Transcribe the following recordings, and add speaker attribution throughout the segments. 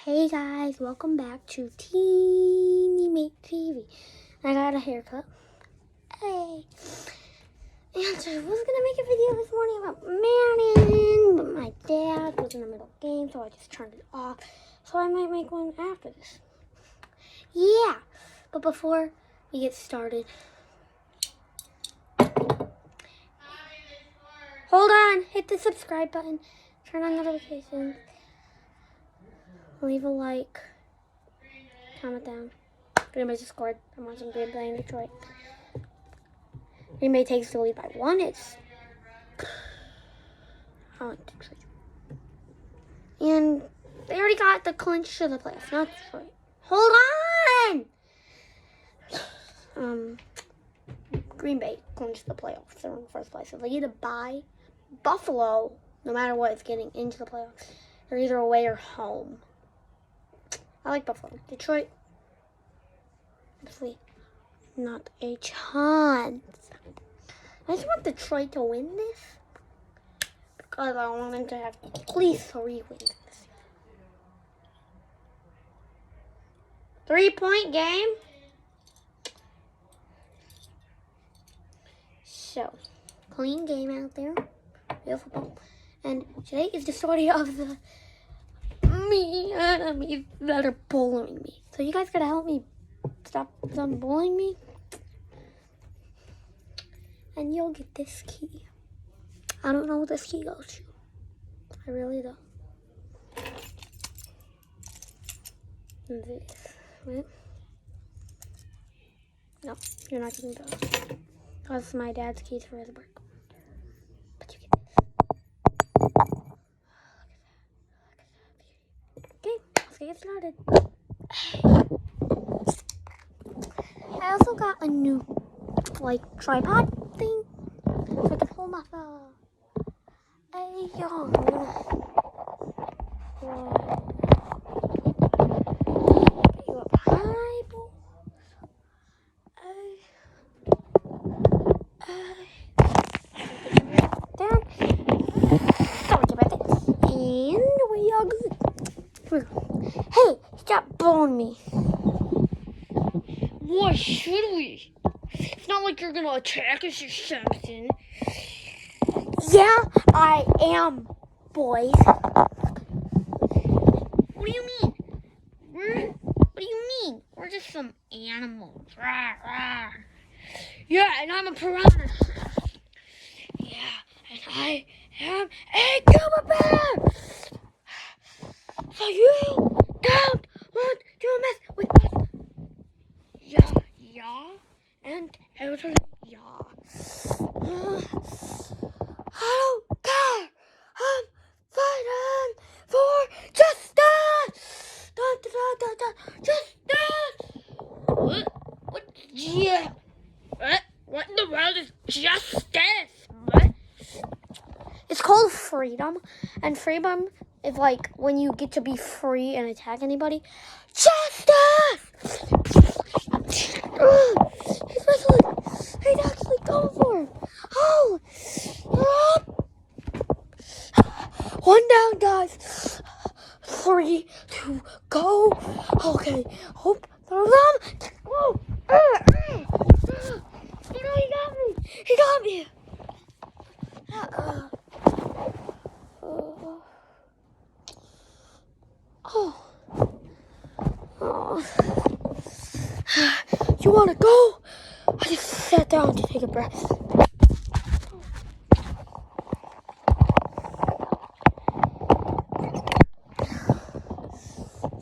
Speaker 1: Hey guys, welcome back to Teeny Mate TV. I got a haircut. Hey. And I was gonna make a video this morning about Marion, but my dad was in the middle of the game, so I just turned it off. So I might make one after this. Yeah. But before we get started, hold on, hit the subscribe button, turn on notifications, leave a like, comment down. Green Bay just scored. I'm watching Green Bay in Detroit. Green Bay takes the lead by 1. I like Detroit. And they already got the clinch to the playoffs, not Detroit. Hold on! Green Bay clinched the playoffs. They're in first place. So they either bye Buffalo, no matter what, is getting into the playoffs. They're either away or home. I like Buffalo. Detroit, obviously, not a chance. I just want Detroit to win this because I want them to have at least 3 wins this season. 3-point game. So, clean game out there. Real football. And today is the story of the enemies that are bullying me. So you guys gotta help me stop them bullying me. And you'll get this key. I don't know what this key goes to. I really don't. And this, right? No, you're not getting those. That's my dad's keys for his work. But you get this. Okay, let's get started. I also got a new, tripod thing. So I can hold my phone. Hey, yo. You a Bible? Down. Sorry about this. And we are good. Hey, stop bullying me.
Speaker 2: Why should we? It's not like you're gonna attack us or something.
Speaker 1: Yeah, I am, boys.
Speaker 2: What do you mean? What do you mean? We're just some animals. Rah, rah. Yeah, and I'm a piranha. Yeah, and I am a killer bear. So you don't want to mess with us. Yeah, and everything. Yeah. I don't care. I'm fighting for justice. Dun, dun, dun, dun, dun. Justice. What? Yeah. What in the world is justice? What?
Speaker 1: It's called freedom. And freedom is like when you get to be free and attack anybody. Justice! He's actually going for him. Oh! One down, guys. 3, 2, go. Okay. Hope throw them. Whoa. You know, he got me. He got me. You want to go? I just sat down to take a breath.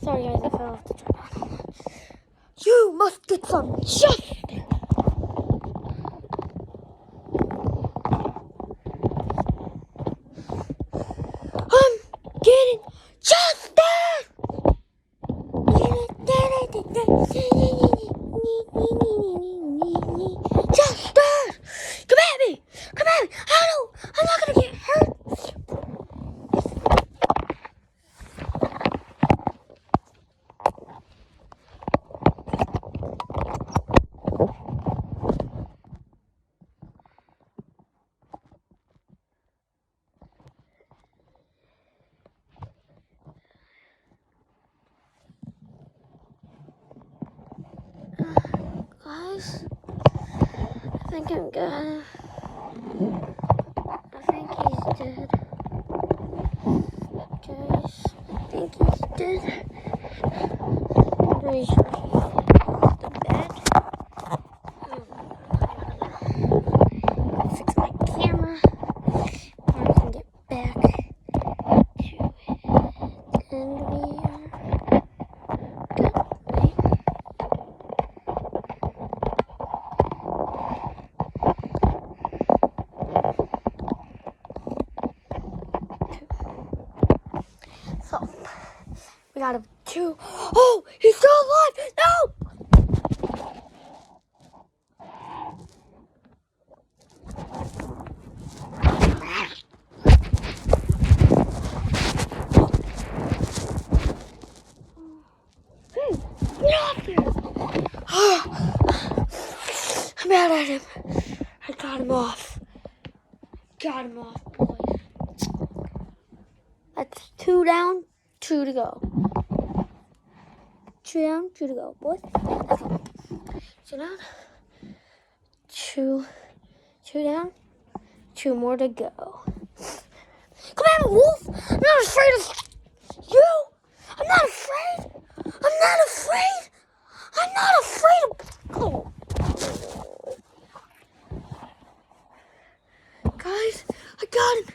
Speaker 1: Sorry guys, I fell off the tripod. You must get some justice. I'm getting justice. Justice! Come at me! Come at me! I'm not gonna get hurt. Guys, I think I'm good. I think he's dead. Guys, I think he's dead. I'm pretty sure he's off the bed. Fix my camera. Or I can get back to it. And we are good, right? So, we got a 2. Oh, he's still alive! No! Get off there! I'm mad at him. I got him off. Got him off, boys. That's 2 down, 2 to go. 2 down, 2 to go, boys. That's all. 2 down, 2 down, 2 more to go. Come at me, Wolf! I'm not afraid of you! I'm not afraid! I'm not afraid! I'm not afraid of... Oh. Guys, I got him!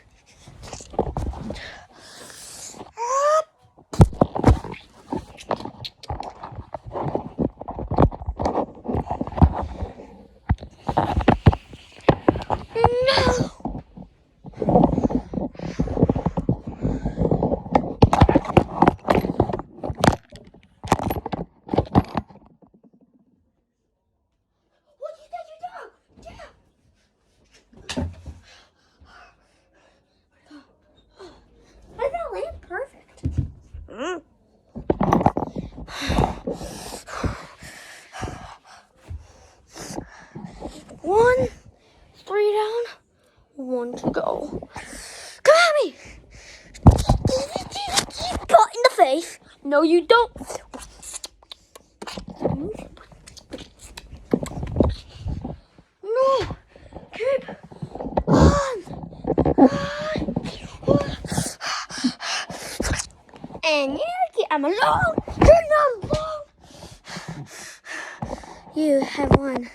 Speaker 1: No! Perfect. 1, 3 down, 1 to go. Come at me! Butt in the face. No, you don't. No. Keep on. And I'm alone. You're not alone. You have won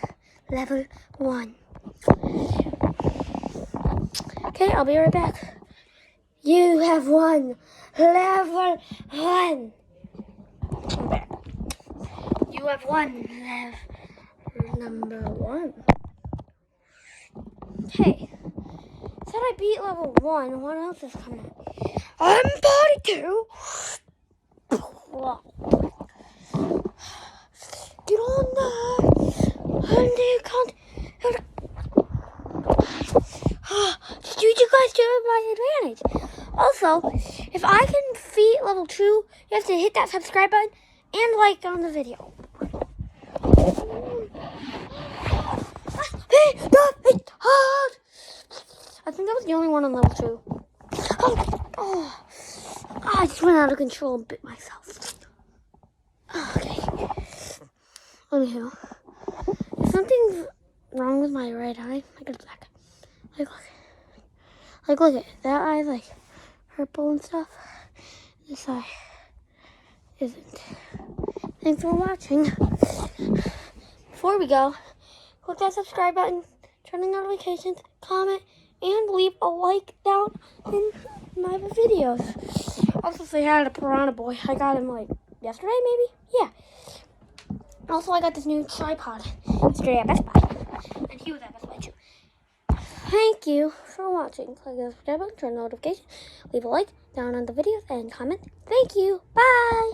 Speaker 1: level 1. Okay, I'll be right back. You have won level 1. I'm back. You have won level number 1. Hey, said I beat level 1. What else is coming up? I'm body 2. Get on there. And you can't. You guys do it by advantage. Also, if I can defeat level 2, you have to hit that subscribe button and like on the video. I think that was the only one on level 2. I just went out of control and bit myself. Okay. Anyhow, if something's wrong with my right eye, I got it back. Look at that eye, like purple and stuff. This eye isn't. Thanks for watching. Before we go, click that subscribe button, turn on notifications, comment, and leave a like down in my videos. Also say hi to Piranha Boy. I got him like yesterday, maybe? Yeah. Also, I got this new tripod yesterday at Best Buy. And he was at Best Buy too. Thank you for watching. Click the subscribe button, turn on notifications, leave a like down on the videos, and comment. Thank you. Bye.